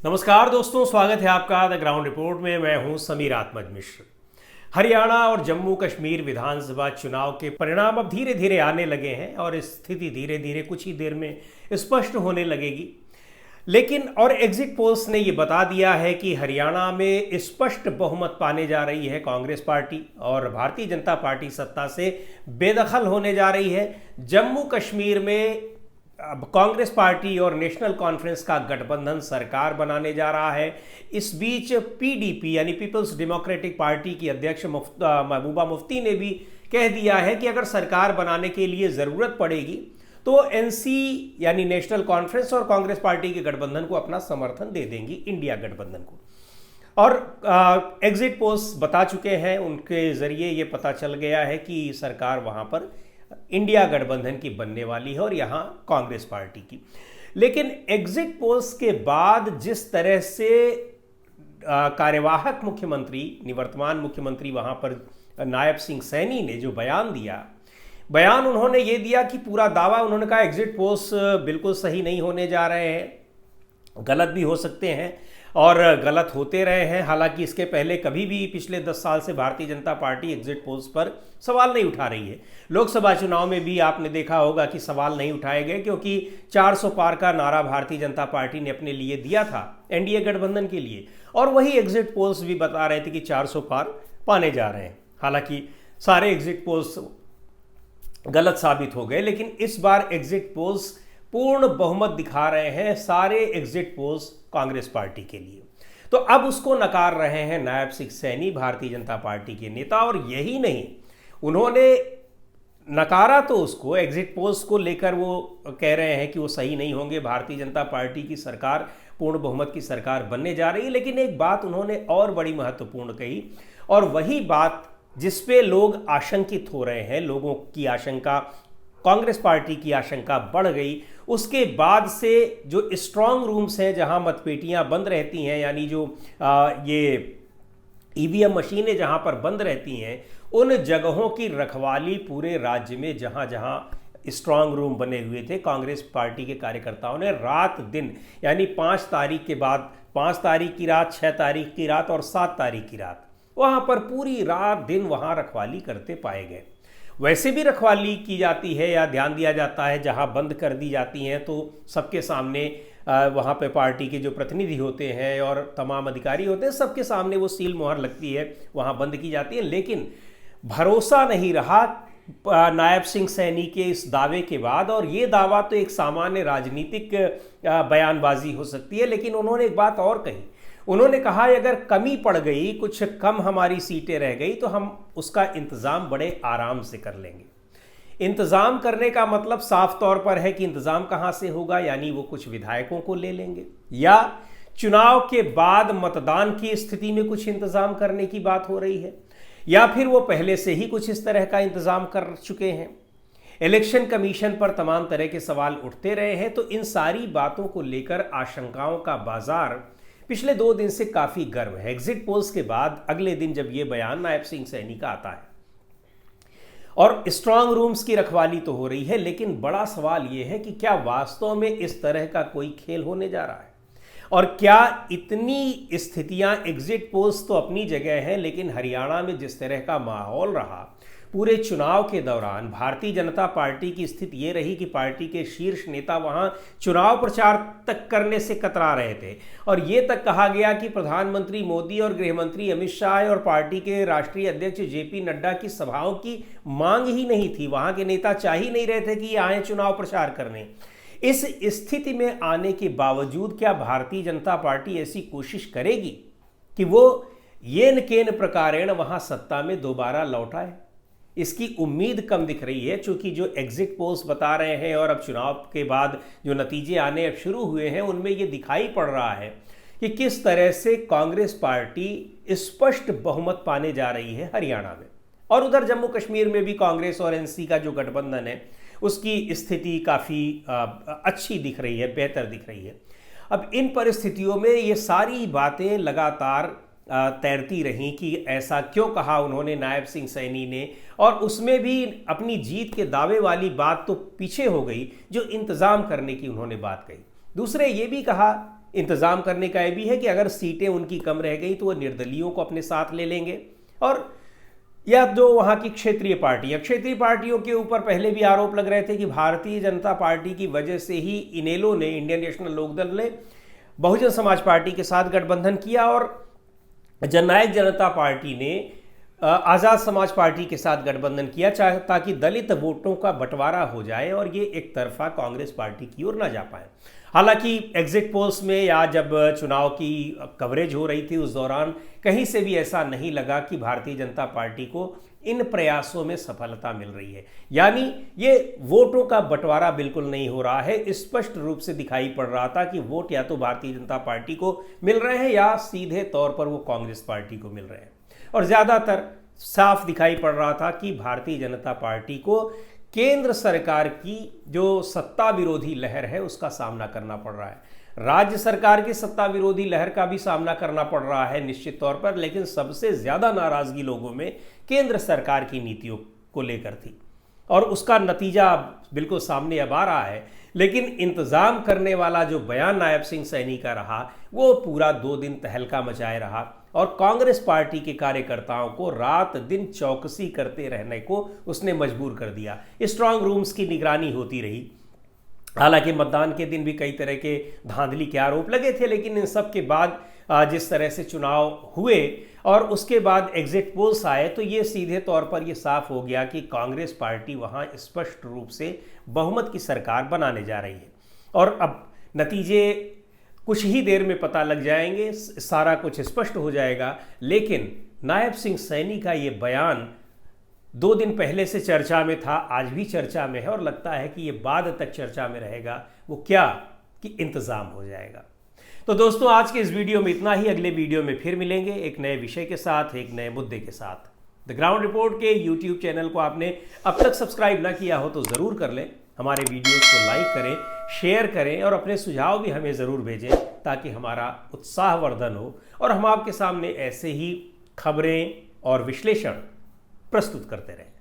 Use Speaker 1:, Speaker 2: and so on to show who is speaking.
Speaker 1: नमस्कार दोस्तों, स्वागत है आपका द ग्राउंड रिपोर्ट में। मैं हूं समीर आत्मज मिश्र। हरियाणा और जम्मू कश्मीर विधानसभा चुनाव के परिणाम अब धीरे धीरे आने लगे हैं और स्थिति धीरे धीरे कुछ ही देर में स्पष्ट होने लगेगी। लेकिन और एग्जिट पोल्स ने ये बता दिया है कि हरियाणा में स्पष्ट बहुमत पाने जा रही है कांग्रेस पार्टी और भारतीय जनता पार्टी सत्ता से बेदखल होने जा रही है। जम्मू कश्मीर में अब कांग्रेस पार्टी और नेशनल कॉन्फ्रेंस का गठबंधन सरकार बनाने जा रहा है। इस बीच पीडीपी यानी पीपल्स डेमोक्रेटिक पार्टी की अध्यक्ष महबूबा मुफ्ती ने भी कह दिया है कि अगर सरकार बनाने के लिए ज़रूरत पड़ेगी तो एनसी यानी नेशनल कॉन्फ्रेंस और कांग्रेस पार्टी के गठबंधन को अपना समर्थन दे देंगी, इंडिया गठबंधन को। और एग्जिट पोल्स बता चुके हैं, उनके ज़रिए ये पता चल गया है कि सरकार वहाँ पर इंडिया गठबंधन की बनने वाली है और यहाँ कांग्रेस पार्टी की। लेकिन एग्जिट पोल्स के बाद जिस तरह से कार्यवाहक मुख्यमंत्री, निवर्तमान मुख्यमंत्री वहाँ पर नायब सिंह सैनी ने जो बयान उन्होंने ये दिया कि पूरा दावा, उन्होंने कहा एग्जिट पोल्स बिल्कुल सही नहीं होने जा रहे हैं, गलत भी हो सकते हैं और गलत होते रहे हैं। हालांकि इसके पहले कभी भी पिछले 10 साल से Bharatiya Janata party exit polls पर सवाल नहीं उठा रही है। लोकसभा चुनाव में भी आपने देखा होगा कि सवाल नहीं उठाए गए क्योंकि 400 पार का नारा भारतीय जनता पार्टी ने अपने लिए दिया था एनडीए गठबंधन के लिए, और वही एग्जिट पोल्स भी बता रहे थे कि 400 पार पाने जा रहे हैं। हालांकि सारे एग्जिट पोल्स गलत साबित हो गए, लेकिन इस बार एग्जिट पोल्स पूर्ण बहुमत दिखा रहे हैं, सारे एग्जिट पोल्स कांग्रेस पार्टी के लिए। तो अब उसको नकार रहे हैं नायब सिंह सैनी, भारतीय जनता पार्टी के नेता। और यही नहीं, उन्होंने नकारा तो उसको, एग्जिट पोल्स को लेकर वो कह रहे हैं कि वो सही नहीं होंगे, भारतीय जनता पार्टी की सरकार पूर्ण बहुमत की सरकार बनने जा रही है। लेकिन एक बात उन्होंने और बड़ी महत्वपूर्ण कही, और वही बात जिस पे लोग आशंकित हो रहे हैं, लोगों की आशंका, कांग्रेस पार्टी की आशंका बढ़ गई उसके बाद से, जो स्ट्रांग रूम्स हैं जहां मतपेटियां बंद रहती हैं, यानी जो ये ईवीएम मशीनें जहां पर बंद रहती हैं, उन जगहों की रखवाली पूरे राज्य में जहां जहां स्ट्रांग रूम बने हुए थे, कांग्रेस पार्टी के कार्यकर्ताओं ने रात दिन, यानी 5 तारीख के बाद, 5 तारीख की रात, 6 तारीख की रात और 7 तारीख की रात, वहां पर पूरी रात दिन वहां रखवाली करते पाए गए। वैसे भी रखवाली की जाती है या ध्यान दिया जाता है, जहां बंद कर दी जाती हैं तो सबके सामने वहां पे पार्टी के जो प्रतिनिधि होते हैं और तमाम अधिकारी होते हैं, सबके सामने वो सील मोहर लगती है, वहां बंद की जाती है। लेकिन भरोसा नहीं रहा नायब सिंह सैनी के इस दावे के बाद, और ये दावा तो एक सामान्य राजनीतिक बयानबाजी हो सकती है, लेकिन उन्होंने एक बात और कही। उन्होंने कहा अगर कमी पड़ गई, कुछ कम हमारी सीटें रह गई, तो हम उसका इंतज़ाम बड़े आराम से कर लेंगे। इंतज़ाम करने का मतलब साफ तौर पर है कि इंतज़ाम कहाँ से होगा, यानी वो कुछ विधायकों को ले लेंगे, या चुनाव के बाद मतदान की स्थिति में कुछ इंतज़ाम करने की बात हो रही है, या फिर वो पहले से ही कुछ इस तरह का इंतज़ाम कर चुके हैं। इलेक्शन कमीशन पर तमाम तरह के सवाल उठते रहे हैं, तो इन सारी बातों को लेकर आशंकाओं का बाजार पिछले 2 दिन से काफ़ी गर्म है। एग्जिट पोल्स के बाद अगले दिन जब ये बयान नायब सिंह सैनी का आता है और स्ट्रांग रूम्स की रखवाली तो हो रही है, लेकिन बड़ा सवाल ये है कि क्या वास्तव में इस तरह का कोई खेल होने जा रहा है, और क्या इतनी स्थितियां, एग्जिट पोल्स तो अपनी जगह हैं, लेकिन हरियाणा में जिस तरह का माहौल रहा पूरे चुनाव के दौरान, भारतीय जनता पार्टी की स्थिति ये रही कि पार्टी के शीर्ष नेता वहां चुनाव प्रचार तक करने से कतरा रहे थे, और ये तक कहा गया कि प्रधानमंत्री मोदी और गृहमंत्री अमित शाह और पार्टी के राष्ट्रीय अध्यक्ष जेपी नड्डा की सभाओं की मांग ही नहीं थी। वहां के नेता चाह ही नहीं रहे थे कि आए चुनाव प्रचार करने। इस स्थिति में आने के बावजूद क्या भारतीय जनता पार्टी ऐसी कोशिश करेगी कि वो येन केन प्रकारेण वहां सत्ता में दोबारा लौट आए? इसकी उम्मीद कम दिख रही है, क्योंकि जो एग्जिट पोल्स बता रहे हैं और अब चुनाव के बाद जो नतीजे आने अब शुरू हुए हैं, उनमें ये दिखाई पड़ रहा है कि किस तरह से कांग्रेस पार्टी स्पष्ट बहुमत पाने जा रही है हरियाणा में। और उधर जम्मू कश्मीर में भी कांग्रेस और एनसी का जो गठबंधन है, उसकी स्थिति काफ़ी अच्छी दिख रही है, बेहतर दिख रही है। अब इन परिस्थितियों में ये सारी बातें लगातार तैरती रहीं कि ऐसा क्यों कहा उन्होंने, नायब सिंह सैनी ने, और उसमें भी अपनी जीत के दावे वाली बात तो पीछे हो गई, जो इंतज़ाम करने की उन्होंने बात कही। दूसरे ये भी कहा इंतज़ाम करने का ये भी है कि अगर सीटें उनकी कम रह गई तो वो निर्दलीयों को अपने साथ ले लेंगे। और या जो वहाँ की क्षेत्रीय पार्टियों के ऊपर पहले भी आरोप लग रहे थे कि भारतीय जनता पार्टी की वजह से ही इनेलो ने, इंडियन नेशनल लोकदल ने बहुजन समाज पार्टी के साथ गठबंधन किया और जननायक जनता पार्टी ने आज़ाद समाज पार्टी के साथ गठबंधन किया ताकि दलित वोटों का बंटवारा हो जाए और ये एक तरफा कांग्रेस पार्टी की ओर ना जा पाए। हालांकि एग्जिट पोल्स में या जब चुनाव की कवरेज हो रही थी उस दौरान कहीं से भी ऐसा नहीं लगा कि भारतीय जनता पार्टी को इन प्रयासों में सफलता मिल रही है। यानी ये वोटों का बंटवारा बिल्कुल नहीं हो रहा है। स्पष्ट रूप से दिखाई पड़ रहा था कि वोट या तो भारतीय जनता पार्टी को मिल रहे हैं या सीधे तौर पर वो कांग्रेस पार्टी को मिल रहे हैं। और ज़्यादातर साफ दिखाई पड़ रहा था कि भारतीय जनता पार्टी को केंद्र सरकार की जो सत्ता विरोधी लहर है उसका सामना करना पड़ रहा है। राज्य सरकार की सत्ता विरोधी लहर का भी सामना करना पड़ रहा है निश्चित तौर पर, लेकिन सबसे ज़्यादा नाराज़गी लोगों में केंद्र सरकार की नीतियों को लेकर थी और उसका नतीजा बिल्कुल सामने अब आ रहा है। लेकिन इंतज़ाम करने वाला जो बयान नायब सिंह सैनी का रहा वो पूरा 2 दिन तहलका मचाए रहा और कांग्रेस पार्टी के कार्यकर्ताओं को रात दिन चौकसी करते रहने को उसने मजबूर कर दिया। स्ट्रांग रूम्स की निगरानी होती रही। हालांकि मतदान के दिन भी कई तरह के धांधली के आरोप लगे थे, लेकिन इन सब के बाद जिस तरह से चुनाव हुए और उसके बाद एग्जिट पोल्स आए तो ये सीधे तौर पर ये साफ हो गया कि कांग्रेस पार्टी वहाँ स्पष्ट रूप से बहुमत की सरकार बनाने जा रही है। और अब नतीजे कुछ ही देर में पता लग जाएंगे, सारा कुछ स्पष्ट हो जाएगा। लेकिन नायब सिंह सैनी का ये बयान 2 दिन पहले से चर्चा में था, आज भी चर्चा में है और लगता है कि ये बाद तक चर्चा में रहेगा। वो क्या कि इंतज़ाम हो जाएगा। तो दोस्तों आज के इस वीडियो में इतना ही। अगले वीडियो में फिर मिलेंगे एक नए विषय के साथ, एक नए मुद्दे के साथ। द ग्राउंड रिपोर्ट के यूट्यूब चैनल को आपने अब तक सब्सक्राइब ना किया हो तो ज़रूर कर लें। हमारे वीडियोस को लाइक करें, शेयर करें और अपने सुझाव भी हमें ज़रूर भेजें ताकि हमारा उत्साहवर्धन हो और हम आपके सामने ऐसे ही खबरें और विश्लेषण प्रस्तुत करते रहें।